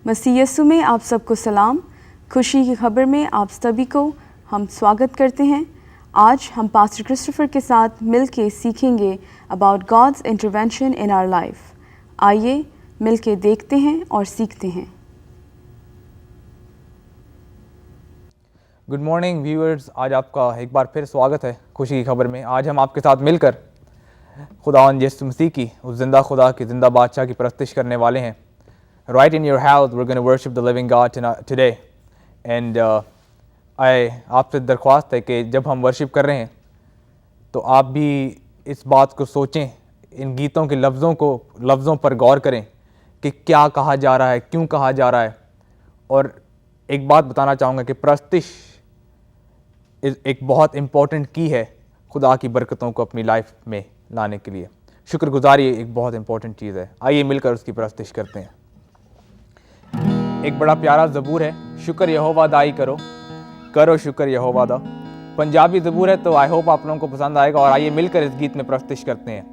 मसीह यीशु में आप सबको सलाम। खुशी की खबर में आप सभी को हम स्वागत करते हैं। आज हम पास्टर क्रिस्टोफर के साथ मिलके सीखेंगे about God's intervention in our life. आइए मिलके देखते हैं और सीखते हैं। गुड मॉर्निंग व्यूअर्स, आज आपका एक बार फिर स्वागत है खुशी की खबर में। आज हम आपके साथ मिलकर खुदावंद यीशु मसीह की उस जिंदा खुदा की जिंदा बादशाह की परस्तिश करने वाले हैं। Right in your house, we're going to worship the living God today. And आपसे दरख्वास्त है कि जब हम वर्शिप कर रहे हैं तो आप भी इस बात को सोचें, इन गीतों के लफ्ज़ों पर गौर करें कि क्या कहा जा रहा है, क्यों कहा जा रहा है। और एक बात बताना चाहूँगा कि परस्तिश एक बहुत इम्पॉर्टेंट की है खुदा की बरकतों को अपनी लाइफ में लाने के लिए। शुक्रगुजारी एक बहुत इम्पॉर्टेंट चीज़ है। आइए मिलकर उसकी परस्तिश करते हैं। एक बड़ा प्यारा ज़बूर है, शुक्र यहोवा दाई करो, करो शुक्र यहोवा दा। पंजाबी ज़बूर है, तो आई होप आप लोगों को पसंद आएगा। और आइए मिलकर इस गीत में परस्तिश करते हैं।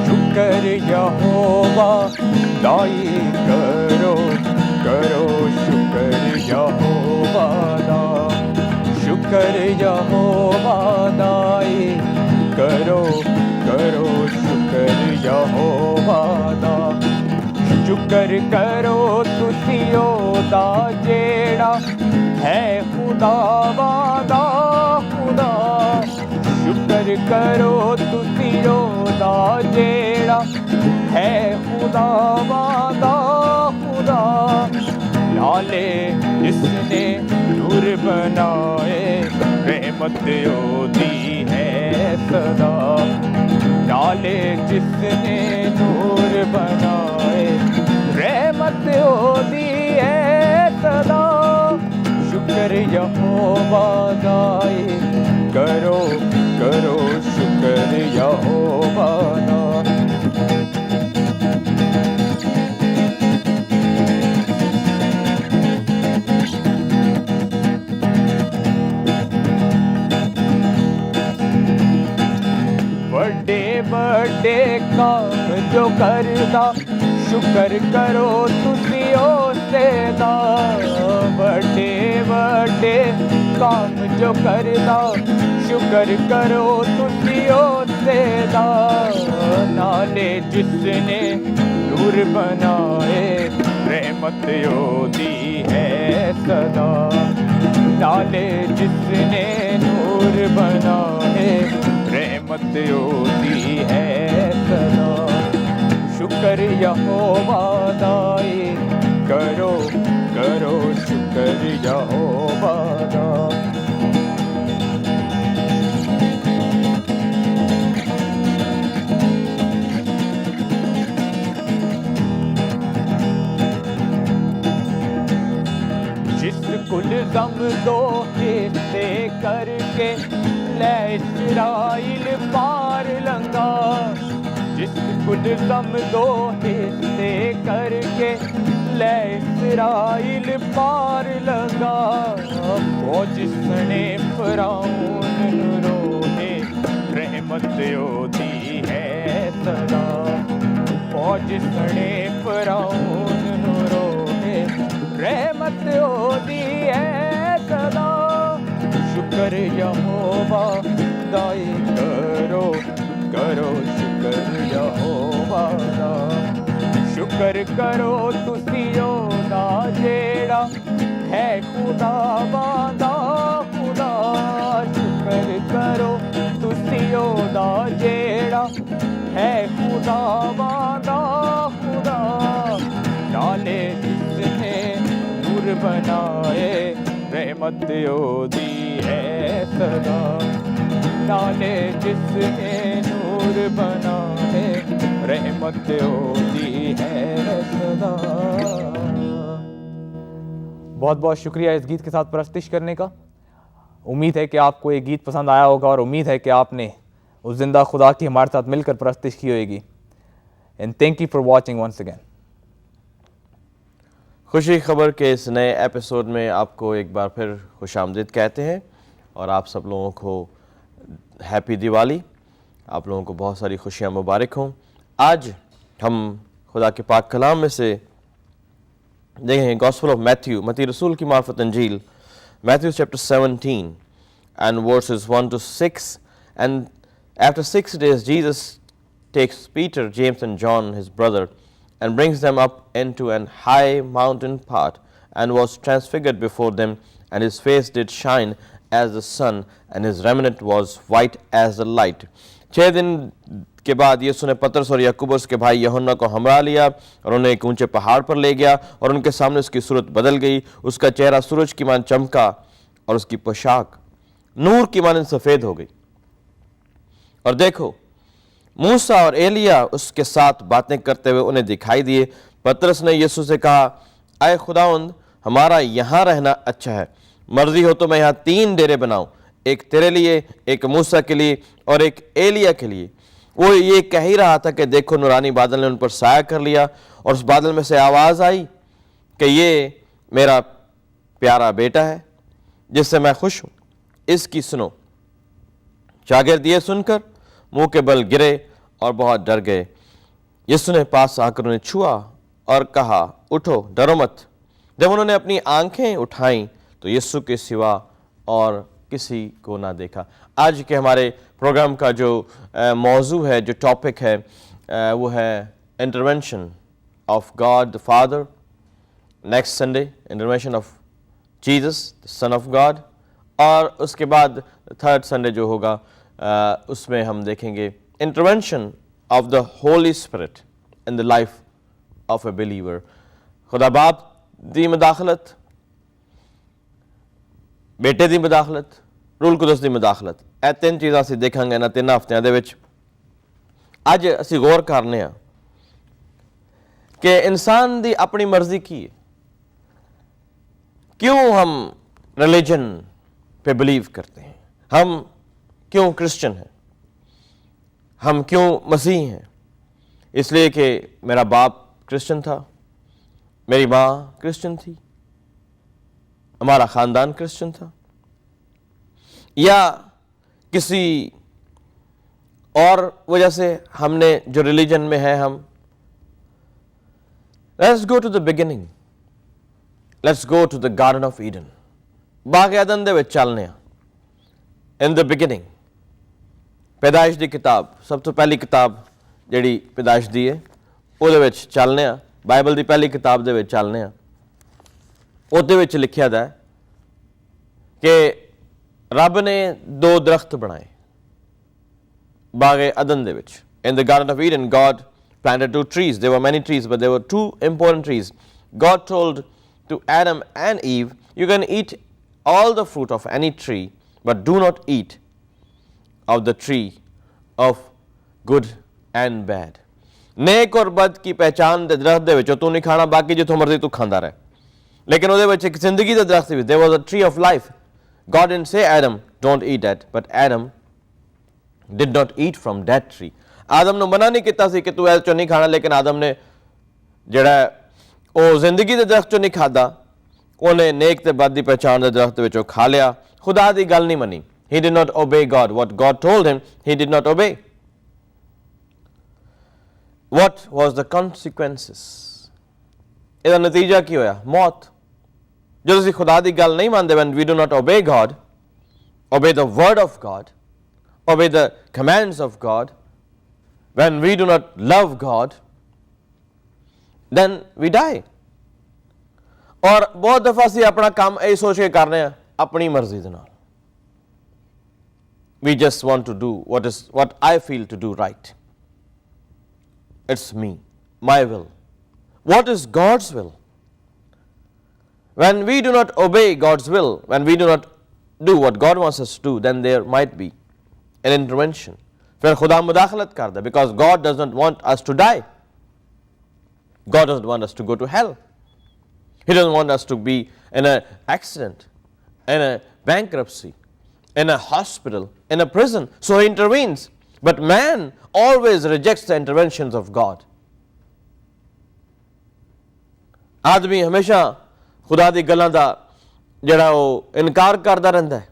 शुक्र यहोवा दाई करो, करो शुक्र यहोवा दा। शुक्र यहोवा दाई करो, करो शुक्र यहोवा दा। शुक्र करो तुसियो दा जेड़ा है खुदा वादा खुदा। शुक्र करो तुसियो दा जेड़ा है खुदा वादा खुदा। लाले जिसने नूर बनाए, रहमत ओदी है सदा। लाले जिसने नूर बनाए, रहमत ओदी है सदा। शुक्र यहोवा दाई करो, करो शुक्र यहोवा दा। बड़े काम जो करदा, शुक्र करो तुसी उससे दा। बड़े काम जो करदा, शुक्र करो तुसी उससे दा। नाले जिसने नूर बनाए, रहमत ओदी है सदा। नाले जिसने नूर बनाए, रहमत ओदी है सदा। शुक्र यहोवा दाई करो, करो शुक्र यहोवा दा। जिस कुलज़म दो हिस्से करके ले इस्राइल पार लंघा। जिस कुलज़म दो हिस्से करके ले इस्राइल पार लंघा। वो जिसने फ़िरौन रोहे, रहमत ओदी है सदा। वो जिसने फ़िरौन रोहे, रहमत ओदी है सदा। शुक्र यहोवा दाई करो, करो शुक्र यहोवा दा। शुक्र करो तुसियो दा जेड़ा है खुदा वादा खुदा। शुक्र करो तुसियो दा जेड़ा है खुदा वादा खुदा। नाले जिसने नूर बनाए, रहमत ओदी है सदा। नाले जिसने नूर बनाए, रहमत ओदी है सदा। बहुत बहुत शुक्रिया इस गीत के साथ परस्तिश करने का। उम्मीद है कि आपको ये गीत पसंद आया होगा और उम्मीद है कि आपने उस जिंदा खुदा की हमारे साथ मिलकर परस्तिश की होगी। And thank you for watching once again. खुशी खबर के इस नए एपिसोड में आपको एक बार फिर खुशामदीद कहते हैं और आप सब लोगों को हैप्पी दिवाली। आप लोगों को बहुत सारी खुशियाँ मुबारक हों। आज हम खुदा के पाक कलाम में से देखेंगे गॉस्पेल ऑफ मैथ्यू, मत्ती रसूल की मार्फत अंजील, Matthew chapter 17 and verses 1 to 6. And after 6 days, Jesus takes Peter, James and John, his brother, and brings them up into an high mountain part, and was transfigured before them, and his face did shine as the sun, and his raiment was white as the light. 6 दिन के बाद यीशु ने पतरस और याकूब उसके भाई यूहन्ना को हमरा लिया और उन्हें एक ऊंचे पहाड़ पर ले गया, और उनके सामने उसकी सूरत बदल गई। उसका चेहरा सूरज की मान चमका और उसकी पोशाक नूर की मानंद सफ़ेद हो गई। और देखो, मूसा और एलिया उसके साथ बातें करते हुए उन्हें दिखाई दिए। पतरस ने यीशु से कहा, आए खुदावंद, हमारा यहाँ रहना अच्छा है। मर्जी हो तो मैं यहाँ 3 डेरे बनाऊं, एक तेरे लिए, एक मूसा के लिए और एक एलिया के लिए। वो ये कह ही रहा था कि देखो, नूरानी बादल ने उन पर साया कर लिया, और उस बादल में से आवाज़ आई कि ये मेरा प्यारा बेटा है जिससे मैं खुश हूँ, इसकी सुनो। शागिर्द ये सुनकर मुंह के बल गिरे और बहुत डर गए। यीशु ने पास आकर उन्हें छुआ और कहा, उठो, डरो मत। जब उन्होंने अपनी आंखें उठाईं तो यीशु के सिवा और किसी को ना देखा। आज के हमारे प्रोग्राम का जो मौजू है, जो टॉपिक है, वो है intervention of God the father. Next Sunday intervention of Jesus the son of God, और उसके बाद थर्ड संडे जो होगा उसमें हम देखेंगे intervention of the Holi spirit in the life of A believer. खुदा बाप दी मदाखलत, बेटे दी मदाखलत, रूल कुदस दी मदाखलत, ਇਹ 3 ਚੀਜ਼ਾਂ ਅਸੀਂ ਦੇਖਾਂਗੇ ਇਹਨਾਂ 3 ਹਫ਼ਤਿਆਂ ਦੇ ਵਿੱਚ। ਅੱਜ ਅਸੀਂ ਗੌਰ ਕਰਨੇ ਆ कि इंसान दी अपनी मर्जी की है। क्यों हम रिलीजन पे बिलीव करते हैं, हम क्यों क्रिश्चियन हैं, हम क्यों मसीह हैं? इसलिए कि मेरा बाप क्रिश्चियन था, मेरी माँ क्रिश्चियन थी, हमारा ख़ानदान क्रिश्चियन था, या किसी और वजह से हमने जो रिलीजन में है हम। Let's go to the beginning. Let's go to the Garden of Eden. बाग अदन दे विच चलने आ। In the beginning, पैदाइश दी किताब, सब तो पहली किताब जिहड़ी पैदाइश दी है, ਉਹਦੇ ਵਿੱਚ चलने आ। बाइबल दी पहली किताब दे विच चलने आ। ਉਹਦੇ ਵਿੱਚ लिखिया दा है कि रब ने 2 दरख्त बनाए बाग अदन दे विच। In the Garden of Eden, God planted 2 trees. There were many trees, but there were 2 important trees. God told to Adam and Eve, you can eat all the fruit of any tree, but do not eat of the tree of good and bad. नेक और बद की पहचान दे दरख्त दे विचों तू नहीं खाना, बाकी जिथों मर्जी तू खांदा रहे। लेकिन ਉਹਦੇ ਵਿੱਚ ਇੱਕ ਜ਼ਿੰਦਗੀ ਦਾ ਦਰਖਤ ਵੀ, there was a tree of life. God didn't say Adam, don't eat that, but Adam did not eat from that tree. आदम ने मना नहीं किया सी कि तू ऐसे चो नहीं खाना, लेकिन आदम ने जड़ा वो जिंदगी के दरख्त चो नहीं खादा, उन्हें नेक ते बद की पहचान के दरख्त विचों खा लिया। खुदा की गल नहीं money. He did not obey God. What God told him, he did not obey. What was the consequences? इसका नतीजा की होया? मौत। जो असीं खुदा की गल नहीं मानते, when we do not obey God, obey the word of God, obey the commands of God, when we do not love God, then we die. और बहुत दफा असीं अपना काम यही सोच के करने हैं अपनी मर्जी दे नाल। We just want to do what I feel to do right. It's me, my will. What is God's will? When we do not obey God's will, when we do not do what God wants us to do, then there might be an intervention. फिर खुदा मुदाखलत कर दे, because God doesn't want us to die. God doesn't want us to go to hell. He doesn't want us to be in an accident, in a bankruptcy, in a hospital, in a prison. So he intervenes. But man always rejects the interventions of God. आदमी हमेशा खुदा दी गल्लां दा जिहड़ा वो इनकार करदा रहिंदा है।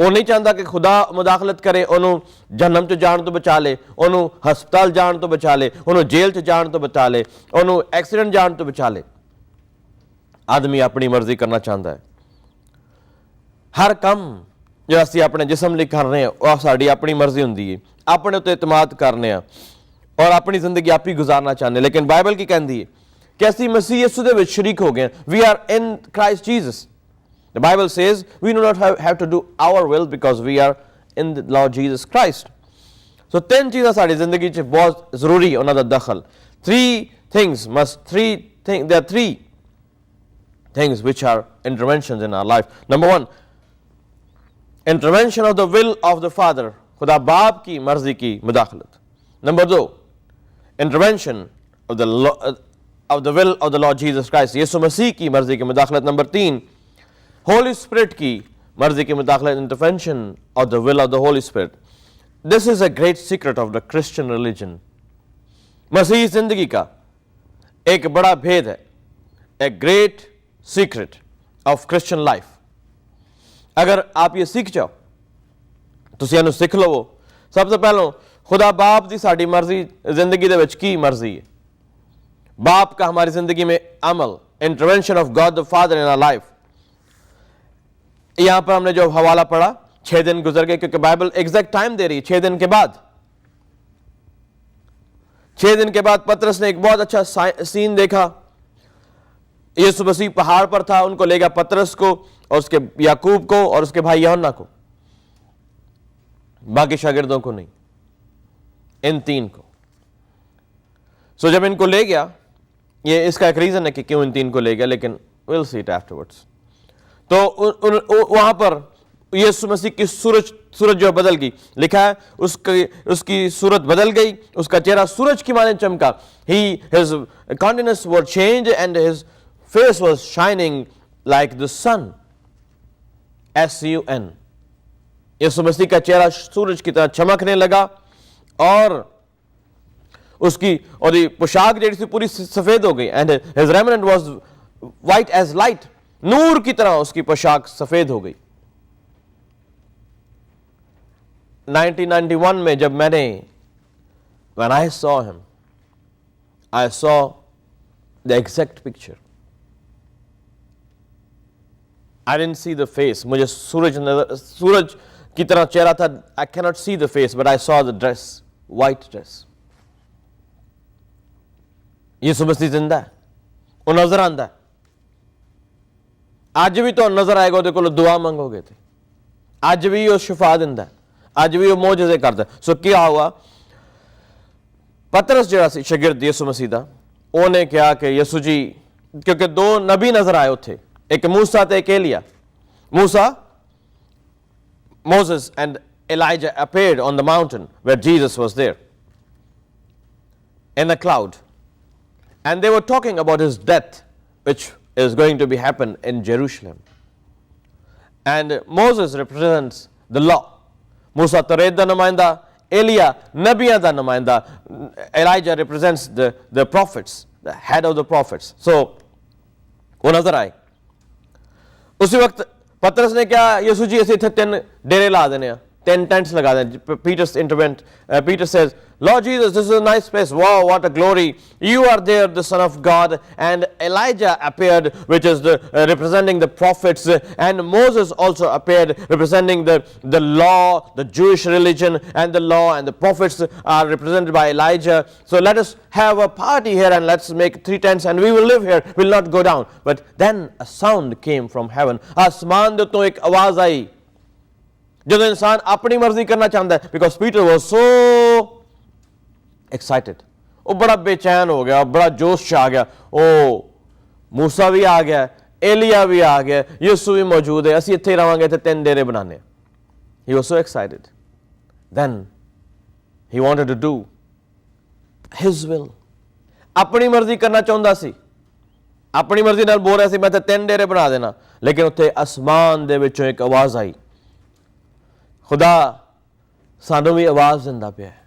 ਉਹ ਨਹੀਂ ਚਾਹੁੰਦਾ ਕਿ ਖੁਦਾ ਮੁਦਾਖਲਤ ਕਰੇ, ਉਹਨੂੰ ਜਹੰਨਮ 'ਚ ਜਾਣ ਤੋਂ ਬਚਾ ਲੇ, ਉਹਨੂੰ ਹਸਪਤਾਲ ਜਾਣ ਤੋਂ ਬਚਾ ਲੇ, ਉਹਨੂੰ ਜੇਲ੍ਹ 'ਚ ਜਾਣ ਤੋਂ ਬਚਾ ਲੇ, ਉਹਨੂੰ ਐਕਸੀਡੈਂਟ ਜਾਣ ਤੋਂ ਬਚਾ ਲੇ। ਆਦਮੀ ਆਪਣੀ ਮਰਜ਼ੀ ਕਰਨਾ ਚਾਹੁੰਦਾ ਹੈ। ਹਰ ਕੰਮ ਜੋ ਅਸੀਂ ਆਪਣੇ ਜਿਸਮ ਲਈ ਕਰ ਰਹੇ ਹਾਂ ਉਹ ਸਾਡੀ ਆਪਣੀ ਮਰਜ਼ੀ ਹੁੰਦੀ ਹੈ, ਆਪਣੇ ਉੱਤੇ ਇਤਮਾਦ ਕਰਨੇ ਆ ਔਰ ਆਪਣੀ ਜ਼ਿੰਦਗੀ ਆਪ ਹੀ ਗੁਜ਼ਾਰਨਾ ਚਾਹੁੰਦੇ। ਲੇਕਿਨ ਬਾਈਬਲ ਕੀ ਕਹਿੰਦੀ ਹੈ ਕਿ ਅਸੀਂ ਮਸੀਹ ਯਿਸੂ ਦੇ ਵਿੱਚ ਸ਼ਰੀਕ ਹੋ ਗਏ, we are in Christ Jesus. The Bible says we do not have to do our will because we are in the Lord Jesus Christ. So ਤਿੰਨ ਚੀਜ਼ਾਂ ਸਾਡੀ ਜ਼ਿੰਦਗੀ 'ਚ ਬਹੁਤ ਜ਼ਰੂਰੀ ਉਹਨਾਂ ਦਾ ਦਖਲ। There are three things which are interventions in our life. Number one, intervention of the will of the Father, खुदा बाप की मर्जी की मुदाखलत। Number two, intervention of the will of the Lord Jesus Christ, यीशु मसीह की मर्जी की मुदाखलत। Number तीन, Holy Spirit की मर्जी की मुदाखलत, intervention of the will of the Holy Spirit. This is a great secret of the Christian religion. मसीही जिंदगी का एक बड़ा भेद है, a great secret of Christian life. अगर आप ये सीख जाओ, ਤੁਸੀਂ ਇਹਨੂੰ ਸਿੱਖ ਲਵੋ। ਸਭ ਤੋਂ ਪਹਿਲਾਂ खुदा बाप की साड़ी मर्जी जिंदगी दे विच की मर्जी है, बाप का हमारी जिंदगी में अमल, intervention of God the Father in our life. यहां पर हमने जो हवाला पढ़ा, 6 दिन गुजर गए, क्योंकि बाइबल एग्जैक्ट टाइम दे रही है 6 दिन के बाद। 6 दिन के बाद पतरस ने एक बहुत अच्छा सीन देखा। यीशु मसीह पहाड़ पर था, उनको ले गया पतरस को और उसके याकूब को और उसके भाई यूहन्ना को, बाकी शागिर्दों को नहीं, इन 3 को। सो जब इनको ले गया, ये इसका एक रीजन है कि क्यों इन 3 को ले गया, लेकिन विल सी इट आफ्टरवर्ड्स। तो वहां पर यीशु मसीह की सूरज जो बदल गई, लिखा है उसकी सूरत बदल गई, उसका चेहरा सूरज की माने चमका। his countenance was changed and his face was shining like the sun, sun। यीशु मसीह का चेहरा सूरज की तरह चमकने लगा और उसकी पोशाक जैसी थी पूरी सफेद हो गई। And his remnant was white as light, नूर की तरह उसकी पोशाक सफेद हो गई। 1991 में जब मैंने when I saw him, I saw the exact picture. I didn't see the face. मुझे सूरज की तरह चेहरा था। I cannot see the face, but I saw the dress, white dress. यीशु मसीह जिंदा है, वो नजर आंदा है। आज भी तो नजर आएगा, ਉਹਦੇ ਕੋਲ दुआ मंगोगे थे, आज भी वो शिफा दिंदा है, आज भी वो मौजज़े करदा है। सो क्या हुआ, पतरस ਜਿਹੜਾ ਸੀ शागिर्द यीशु मसीह ਦਾ, ਉਹਨੇ ਕਿਹਾ कि यीशु जी, क्योंकि 2 नबी नजर आए ਉੱਥੇ, एक मूसा ਤੇ एक Elia. Moses and Elijah appeared on the mountain where Jesus was there in a cloud, and they were talking about his death, which is going to be happen in Jerusalem. And Moses represents the law, Musa Tawreet da numayinda, Elia Nabiyan da numayinda, Elijah represents the prophets, the head of the prophets. So वो नजर आए। उसी वक्त पतरस ने क्या, यीशु जी ऐसे थे 3 डेरे ला देने, 10 tents लगा देने। Peter says, Lord Jesus, this is a nice place. Wow, what a glory. You are there, the Son of God. And Elijah appeared, which is representing the prophets. And Moses also appeared, representing the law, the Jewish religion, and the law, and the prophets are represented by Elijah. So let us have a party here and let's make 3 tents and we will live here. We will not go down. But then a sound came from heaven. आसमान दे तो एक आवाज आई। जब इंसान अपनी मर्जी करना चाहता है, because Peter was so excited, वो बड़ा बेचैन हो गया, बड़ा जोश से आ गया। ओ मूसा भी आ गया, एलिया भी आ गया, यीशु भी मौजूद है, ਅਸੀਂ ਇੱਥੇ ਰਵਾਂਗੇ ਤੇ 3 ਡੇਰੇ ਬਣਾਣੇ। He was so excited. Then he wanted to do his will, अपनी मर्जी करना चाਹੁੰਦਾ ਸੀ, अपनी मर्जी ਨਾਲ ਬੋਲ ਰਿਹਾ ਸੀ ਮੈਂ ਤੇ 3 ਡੇਰੇ ਬਣਾ ਦੇਣਾ। लेकिन ਉੱਥੇ आसमान ਦੇ ਵਿੱਚੋਂ ਇੱਕ ਆਵਾਜ਼ ਆਈ। खुदा सानू भी आवाज दिंदा पिया है,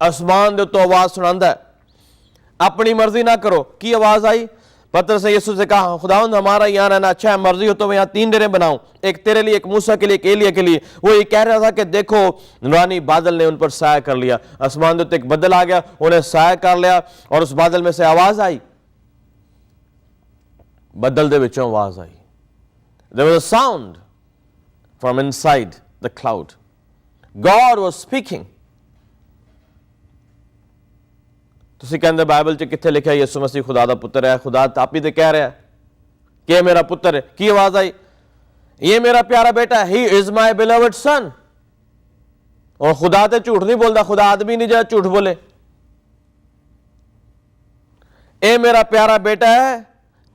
आसमान दे उत्तों आवाज सुनांदा है, अपनी मर्जी ना करो। की आवाज आई, पतरस ने यीशु से कहा, खुदावंद हमारा यहाँ रहना अच्छा है, मर्जी हो तो मैं यहाँ 3 डेरे बनाऊं, एक तेरे लिए, एक मूसा के लिए, एक एलिया के लिए। वो ये कह रहा था कि देखो नूरानी बादल ने उन पर साया कर लिया। आसमान के उत्ते एक बदल आ गया, उन्हें साया कर लिया और उस बादल में से आवाज आई, बदल दे विचों आवाज आई। There was a sound from inside the cloud. God was speaking. ਤੁਸੀਂ ਕਹਿੰਦੇ ਬਾਈਬਲ 'ਚ ਕਿੱਥੇ ਲਿਖਿਆ ਯਿਸੂ ਮਸੀਹ ਖੁਦਾ ਦਾ ਪੁੱਤਰ ਹੈ? ਖੁਦਾ ਆਪ ਹੀ ਤੇ ਕਹਿ ਰਿਹਾ ਕਿ ਇਹ ਮੇਰਾ ਪੁੱਤਰ ਹੈ। ਕੀ ਆਵਾਜ਼ ਆਈ? ਇਹ ਮੇਰਾ ਪਿਆਰਾ ਬੇਟਾ ਹੈ, ਹੀ ਇਜ਼ ਮਾਈ ਬਿਲਵਡ ਸਨ। और खुदा तो झूठ नहीं बोलता, खुदा आदमी नहीं जरा झूठ बोले। ए मेरा प्यारा बेटा है,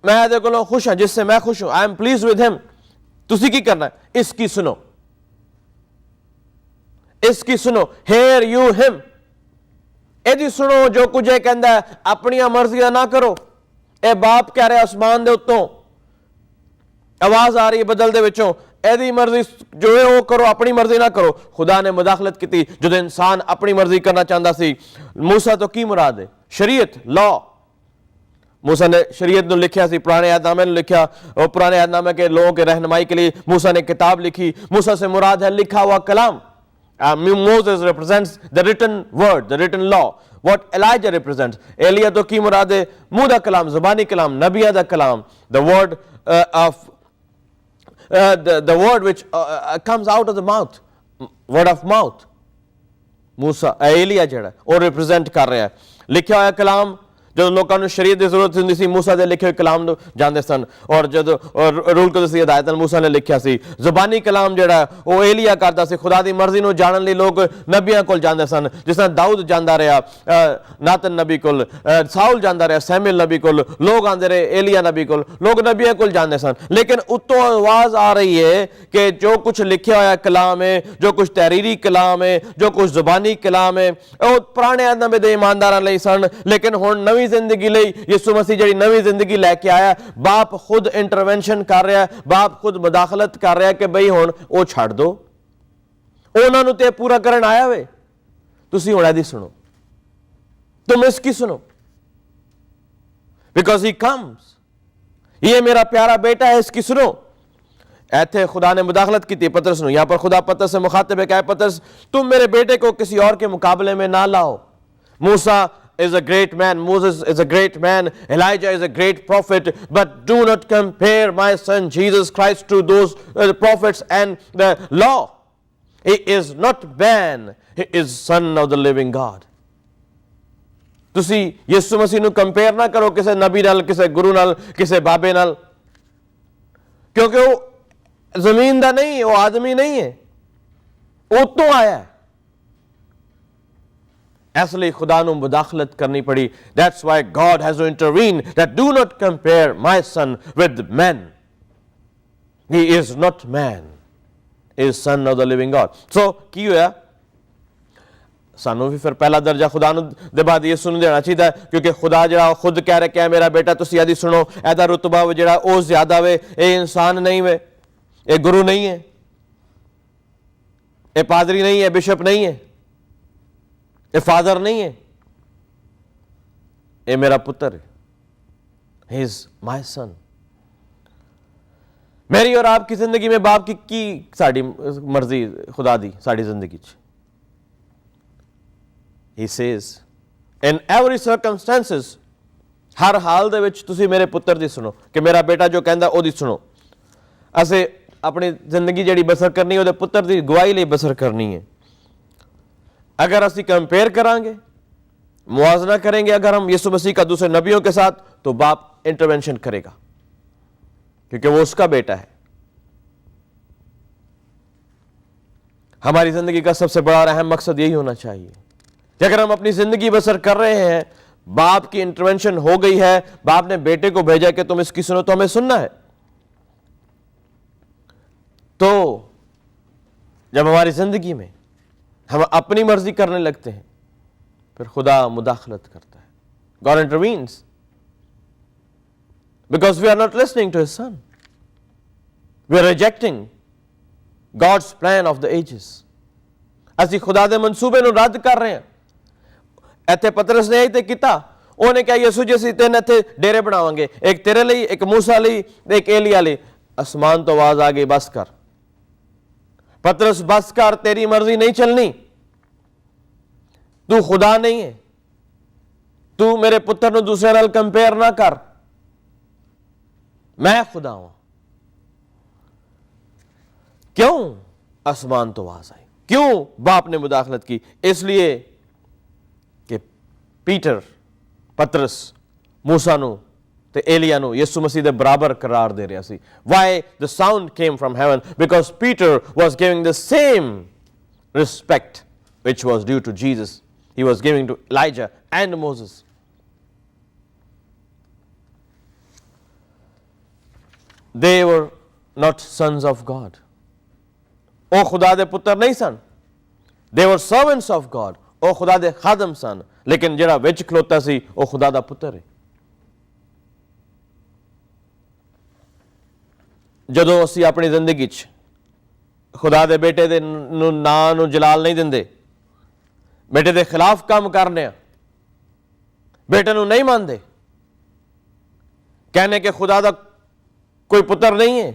मैं ਇਹਦੇ ਕੋਲੋਂ खुश हाँ, जिससे मैं खुश हूं, I am please with him. ਤੁਸੀਂ ਕੀ ਕਰਨਾ? इसकी सुनो, इसकी सुनो, हेयर यू हिम। ਇਹਦੀ सुनो जो कुछ ਇਹ ਕਹਿੰਦਾ ਹੈ, ਆਪਣੀਆਂ ਮਰਜ਼ੀਆਂ ਨਾ ਕਰੋ। ਇਹ ਬਾਪ ਕਹਿ ਰਿਹਾ ਆਸਮਾਨ ਦੇ ਉੱਤੋਂ, ਆਵਾਜ਼ ਆ ਰਹੀ ਹੈ ਬਦਲ ਦੇ ਵਿੱਚੋਂ, ਇਹਦੀ ਮਰਜ਼ੀ ਜੋ ਹੈ ਉਹ ਕਰੋ, ਆਪਣੀ ਮਰਜ਼ੀ ਨਾ ਕਰੋ। ਖੁਦਾ ਨੇ ਮੁਦਾਖਲਤ ਕੀਤੀ ਜਦੋਂ ਇਨਸਾਨ ਆਪਣੀ ਮਰਜ਼ੀ ਕਰਨਾ ਚਾਹੁੰਦਾ ਸੀ। मूसा तो की मुराद है? शरीयत, लॉ। मूसा ने शरीयत ਨੂੰ ਲਿਖਿਆ ਸੀ, पुराने अहदनामे ਨੂੰ लिखा, और पुराने अहदनामे के लोगों के रहनुमाई के लिए मूसा ने किताब लिखी। मूसा से मुराद है लिखा हुआ कलाम। Moses represents the written word, the written law. What Elijah represents, Elia तो की मुराद है मुंह दा कलाम, ज़बानी कलाम, नबिया दा कलाम, the word of the word which comes out of the mouth, word of mouth। मूसा एलिया ਜਿਹੜਾ ਉਹ रिप्रेजेंट कर रहा है लिखा होया कलाम। ਜਦੋਂ ਲੋਕਾਂ ਨੂੰ ਸ਼ਰੀਅਤ ਦੀ ਜ਼ਰੂਰਤ ਹੁੰਦੀ ਸੀ, मूसा ਦੇ ਲਿਖੇ ਹੋਏ ਕਲਾਮ ਨੂੰ ਜਾਂਦੇ ਸਨ। ਔਰ ਜਦੋਂ ਰੂਲ ਕੁਦਸ ਦੀ ਹਦਾਇਤ ਨਾਲ मूसा ਨੇ ਲਿਖਿਆ ਸੀ। ਜ਼ਬਾਨੀ ਕਲਾਮ ਜਿਹੜਾ ਉਹ ਏਲੀਆ ਕਰਦਾ ਸੀ। ਖੁਦਾ ਦੀ ਮਰਜ਼ੀ ਨੂੰ ਜਾਣਨ ਲਈ ਲੋਕ ਨਬੀਆਂ ਕੋਲ ਜਾਂਦੇ ਸਨ, ਜਿਸ ਤਰ੍ਹਾਂ ਦਾਊਦ ਜਾਂਦਾ ਰਿਹਾ ਨਾਤਨ ਨਬੀ ਕੋਲ, ਸਾਊਲ ਜਾਂਦਾ ਰਿਹਾ ਸੈਮੂਅਲ ਨਬੀ ਕੋਲ, ਲੋਕ ਆਉਂਦੇ ਰਹੇ ਏਲੀਆ ਨਬੀ ਕੋਲ, ਲੋਕ ਨਬੀਆਂ ਕੋਲ ਜਾਂਦੇ ਸਨ। ਲੇਕਿਨ ਉੱਤੋਂ ਆਵਾਜ਼ ਆ ਰਹੀ ਹੈ ਕਿ ਜੋ ਕੁਝ ਲਿਖਿਆ ਹੋਇਆ ਕਲਾਮ ਹੈ, ਜੋ ਕੁਝ ਤਹਿਰੀਰੀ ਕਲਾਮ ਹੈ, ਜੋ ਕੁਝ ਜ਼ਬਾਨੀ ਕਲਾਮ ਹੈ, ਉਹ ਪੁਰਾਣੇ ਅਹਿਦ ਦੇ ਈਮਾਨਦਾਰਾਂ ਲਈ ਸਨ। ਲੇਕਿਨ ਹੁਣ ਨਵੀਂ जिंदगी ਲਈ ਯਿਸੂ ਮਸੀਹ ਜਿਹੜੀ ਨਵੀਂ ਜ਼ਿੰਦਗੀ ਲੈ ਕੇ ਆਇਆ, ਬਾਪ ਖੁਦ ਇੰਟਰਵੈਂਸ਼ਨ ਕਰ ਰਿਹਾ, ਬਾਪ ਖੁਦ ਮੁਦਾਖਲਤ ਕਰ ਰਿਹਾ ਕਿ ਬਈ ਹੁਣ ਉਹ ਛੱਡ ਦੋ, ਉਹਨਾਂ ਨੂੰ ਤੇ ਪੂਰਾ ਕਰਨ ਆਇਆ ਵੇ, ਤੁਸੀਂ ਹੁਣ ਇਹਦੀ ਸੁਣੋ, तुम इसकी सुनो, बिकॉज ही कम्स, ये मेरा प्यारा बेटा है, इसकी सुनो। ऐथे खुदा ने मुदाखलत की थी पतरस ने। यहां पर खुदा पतरस से मुखातिब है, कहा पतरस तुम मेरे बेटे को किसी और के मुकाबले में ना लाओ। मूसा is a great man, Moses is a great man, Elijah is a great prophet, but do not compare my son Jesus Christ to those prophets and the law. He is not man, he is son of the living God. ਤੁਸੀਂ ਯਿਸੂ ਮਸੀਹ ਨੂੰ compare ਨਾ ਕਰੋ ਕਿਸੇ ਨਬੀ ਨਾਲ, ਕਿਸੇ ਗੁਰੂ ਨਾਲ, ਕਿਸੇ ਬਾਬੇ ਨਾਲ, ਕਿਉਂਕਿ ਉਹ ਜ਼ਮੀਨ ਦਾ ਨਹੀਂ, ਉਹ ਆਦਮੀ ਨਹੀਂ ਹੈ, ਉਹ ਤੋਂ ਆਇਆ ਹੈ। ਇਸ ਲਈ खुदा ਨੂੰ ਮੁਦਾਖਲਤ ਕਰਨੀ ਪੜੀ। That's why God has to intervene, that do not compare my son with men. He is not man, he is son of the living God. So ਕੀ ਹੋਇਆ? ਸਾਨੂੰ ਵੀ ਫਿਰ ਪਹਿਲਾ ਦਰਜਾ खुदा ਨੂੰ ਦੇ ਬਾਅਦ ਯਿਸੂ ਨੂੰ ਦੇਣਾ ਚਾਹੀਦਾ, ਕਿਉਂਕਿ खुदा ਜਿਹੜਾ ਖੁਦ ਕਹਿ ਰਿਹਾ ਕਿ ਮੇਰਾ ਬੇਟਾ ਤੁਸੀਂ ਇਹਦੀ ਸੁਣੋ, ਇਹਦਾ ਰੁਤਬਾ ਜਿਹੜਾ ਉਹ ਜ਼ਿਆਦਾ ਵੇ, ਇਹ ਇਨਸਾਨ ਨਹੀਂ ਵੇ, ਇਹ ਗੁਰੂ ਨਹੀਂ ਹੈ, ਇਹ ਪਾਦਰੀ ਨਹੀਂ ਹੈ, ਬਿਸ਼ਪ नहीं है, ये फादर नहीं है, ये मेरा पुत्र है, he is my son। मेरी और आपकी जिंदगी में बाप की साड़ी मर्जी खुदा दी साड़ी जिंदगी च। He says in every circumstances, हर हाल दे विच तुसी मेरे पुत्र दी सुनो, कि मेरा बेटा जो कहंदा ओदी सुनो। असे अपनी जिंदगी जिहड़ी बसर करनी ओदे पुत्र दी गवाही लई बसर करनी है। अगर असी कंपेयर करांगे, मुआवजा करेंगे अगर हम यीशु मसीह का दूसरे नबियों के साथ, तो बाप इंटरवेंशन करेगा, क्योंकि वो उसका बेटा है। हमारी जिंदगी का सबसे बड़ा और अहम मकसद यही होना चाहिए कि अगर हम अपनी जिंदगी बसर कर रहे हैं, बाप की इंटरवेंशन हो गई है, बाप ने बेटे को भेजा कि तुम इसकी सुनो, तो हमें सुनना है। तो जब हमारी जिंदगी में हम अपनी मर्जी करने लगते हैं, फिर खुदा मुदाखलत करता है। God intervenes because we are not listening to his son, we are rejecting God's plan of the ages। ਅਸੀਂ खुदा ਦੇ ਮਨਸੂਬੇ ਨੂੰ ਰੱਦ ਕਰ ਰਹੇ ਹਾਂ। ਇੱਥੇ ਪਤਰਸ ਨੇ ਇਹ ਤੇ ਕੀਤਾ, ਉਹਨੇ ਕਿਹਾ ਯਿਸੂ ਜੀ ਅਸੀਂ 3 ਇੱਥੇ ਡੇਰੇ ਬਣਾਵਾਂਗੇ, ਇੱਕ ਤੇਰੇ ਲਈ, ਇੱਕ मूसा ਲਈ, ਇੱਕ एलिया ਲਈ। आसमान तो आवाज आ गई, बस कर पतरस, बस कर, तेरी मर्जी नहीं चलनी, तू खुदा नहीं है, तू मेरे पुत्र ਨੂੰ दूसरे नाल कंपेयर ना कर, मैं खुदा हूं। क्यों? आसमान तो आवाज आई। क्यों बाप ने मुदाखलत की? इसलिए कि पीटर, पतरस मूसा ਨੂੰ ਤੇ एलिया ਨੂੰ ਯਿਸੂ ਮਸੀਹ ਦੇ ਬਰਾਬਰ करार दे ਰਿਹਾ ਸੀ। Why the sound came from heaven? Because Peter was giving the same respect which was due to Jesus. He was giving to Elijah and Moses. They were not sons of God. ਉਹ ਖੁਦਾ ਦੇ ਪੁੱਤਰ ਨਹੀਂ ਸਨ। They were servants of God. ਉਹ ਖੁਦਾ ਦੇ ਖਾਦਮ ਸਨ। ਲੇਕਿਨ ਜਿਹੜਾ ਵਿੱਚ ਖਲੋਤਾ ਸੀ ਉਹ ਖੁਦਾ ਦਾ ਪੁੱਤਰ ਹੈ। ਜਦੋਂ ਅਸੀਂ ਆਪਣੀ ਜ਼ਿੰਦਗੀ 'ਚ ਖੁਦਾ ਦੇ ਬੇਟੇ ਦੇ ਨਾਂ ਨੂੰ ਜਲਾਲ ਨਹੀਂ ਦਿੰਦੇ, ਬੇਟੇ ਦੇ ਖਿਲਾਫ ਕੰਮ ਕਰਨੇ ਆ, ਬੇਟੇ ਨੂੰ ਨਹੀਂ ਮੰਨਦੇ, कहने के खुदा ਦਾ कोई पुत्र नहीं है,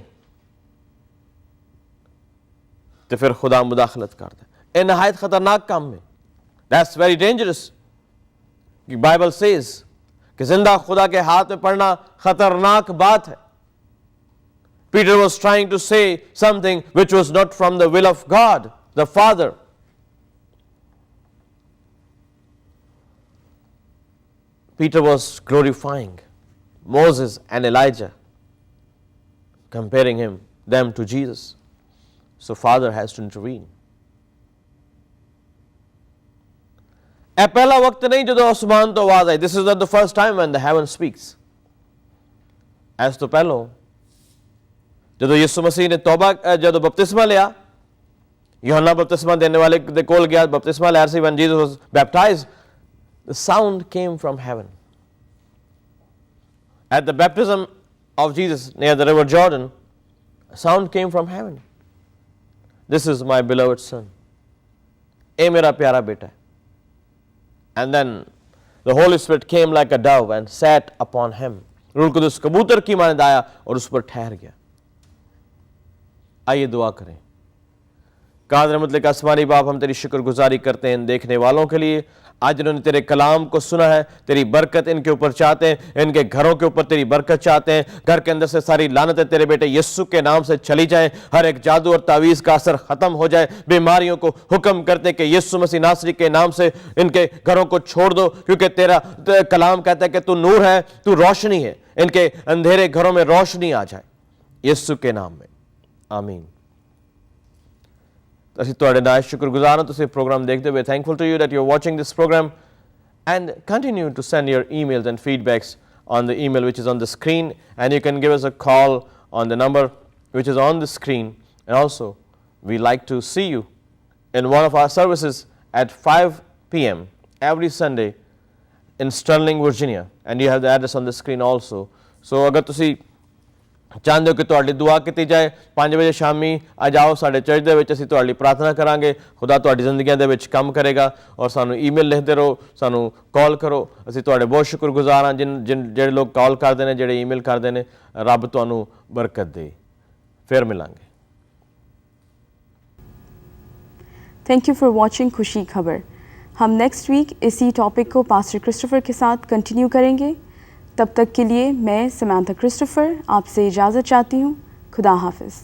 तो फिर खुदा मुदाखलत करता है। ये नहायत खतरनाक काम है। That's very dangerous. Bible says कि जिंदा खुदा के हाथ में पड़ना खतरनाक बात है। Peter was trying to say something which was not from the will of God, the Father. Peter was glorifying Moses and Elijah, comparing them to Jesus. So Father has to intervene. ਇਹ ਪਹਿਲਾ ਵਕਤ ਨਹੀਂ ਜਦੋਂ ਆਸਮਾਨ ਤੋਂ ਆਵਾਜ਼ ਆਈ। This is not the first time when the heaven speaks. ਇਸ ਤੋਂ ਪਹਿਲਾਂ ਜਦੋਂ ਯਿਸੂ ਮਸੀਹ ਨੇ ਤੌਬਾ ਜਦੋਂ ਬਪਤਿਸਮਾ ਲਿਆ, ਯੋਹੰਨਾ ਬਪਤਿਸਮਾ ਦੇਣ ਵਾਲੇ ਦੇ ਕੋਲ ਗਿਆ, ਬਪਤਿਸਮਾ ਲੈ ਸੀ, when Jesus was baptized, the sound came from heaven. At the baptism of Jesus near the river Jordan, a sound came from heaven. This is my beloved son. ਇਹ ਮੇਰਾ ਪਿਆਰਾ ਬੇਟਾ ਹੈ। And then the Holy Spirit came like a dove and sat upon him. रूह कुदूस कबूतर की मानद आया और उस पर ठहर गया। आइए दुआ करें। कादर मतलब आसमानी बाप, हम तेरी शुक्रगुजारी करते हैं इन देखने वालों के लिए। आज इन्होंने तेरे कलाम को सुना है, तेरी बरकत इनके ऊपर चाहते हैं, इनके घरों के ऊपर तेरी बरकत चाहते हैं। घर के अंदर से सारी लानतें तेरे बेटे यीशु के नाम से चली जाएं। हर एक जादू और तावीज़ का असर ख़त्म हो जाए। बीमारियों को हुक्म करते हैं कि यीशु मसीह नासरी के नाम से इनके घरों को छोड़ दो, क्योंकि तेरा कलाम कहता है कि तू नूर है, तू रोशनी है। इनके अंधेरे घरों में रोशनी आ जाए यीशु के नाम में, आमीन। ਅਸੀਂ ਤੁਹਾਡੇ ਨਾਲ ਸ਼ੁਕਰਗੁਜ਼ਾਰ ਹਾਂ ਤੁਸੀਂ ਪ੍ਰੋਗਰਾਮ ਦੇਖਦੇ ਹੋਏ। Thankful to you that you're watching this program, and continue to send your emails and feedbacks on the email which is on the screen, and you can give us a call on the number which is on the screen. And also we like to see you in one of our services at 5 p.m. every Sunday in Sterling, Virginia, and you have the address on the screen also. So ਅਗਰ ਤੁਸੀਂ ਚਾਹੁੰਦੇ ਹੋ ਕਿ ਤੁਹਾਡੀ ਦੁਆ ਕੀਤੀ ਜਾਏ, 5 ਵਜੇ ਸ਼ਾਮੀ ਆ ਜਾਓ ਸਾਡੇ ਚਰਚ ਦੇ ਵਿੱਚ, ਅਸੀਂ ਤੁਹਾਡੇ ਲਈ ਪ੍ਰਾਰਥਨਾ ਕਰਾਂਗੇ। ਖੁਦਾ ਤੁਹਾਡੀ ਜ਼ਿੰਦਗੀਆਂ ਦੇ ਵਿੱਚ ਕੰਮ ਕਰੇਗਾ। ਔਰ ਸਾਨੂੰ ਈਮੇਲ ਲਿਖਦੇ ਰਹੋ, ਸਾਨੂੰ ਕਾਲ ਕਰੋ। ਅਸੀਂ ਤੁਹਾਡੇ ਬਹੁਤ ਸ਼ੁਕਰਗੁਜ਼ਾਰ ਹਾਂ ਜਿਹੜੇ ਲੋਕ ਕਾਲ ਕਰਦੇ ਨੇ, ਜਿਹੜੇ ਈਮੇਲ ਕਰਦੇ ਨੇ। ਰੱਬ ਤੁਹਾਨੂੰ ਬਰਕਤ ਦੇ। ਫਿਰ ਮਿਲਾਂਗੇ। थैंक यू फॉर वॉचिंग खुशी खबर। हम नेक्स्ट वीक इसी टॉपिक को पास्टर क्रिस्टोफर के साथ कंटिन्यू करेंगे। तब तक के लिए मैं समांथा क्रिस्टोफर आपसे इजाज़त चाहती हूँ। खुदा हाफिज़।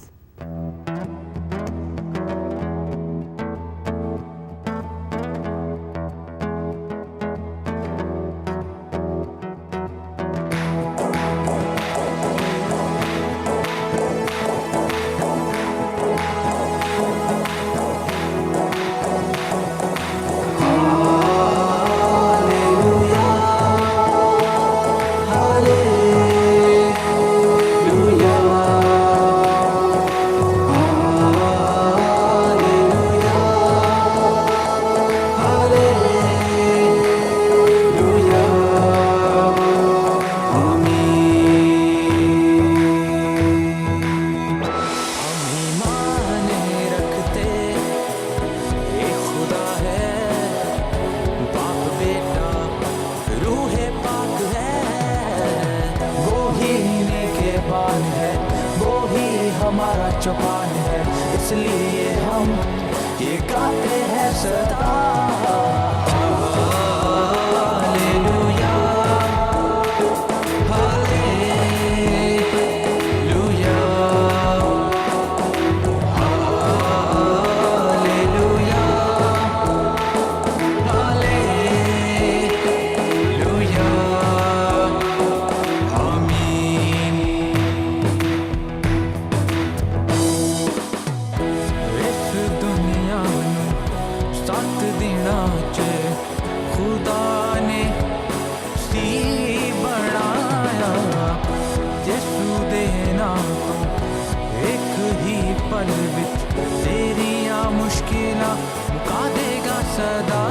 चौपाल है, इसलिए हम ये गाते हैं सदा। हालेलुया, हालेलुया, हालेलुया, हालेलुया, आमीन। इस दुनिया नूं साथ देना च खुदा ने सी बनाया, यीशु दे नाम तो एक ही पल विच तेरियां मुश्किलां मुका देगा सदा।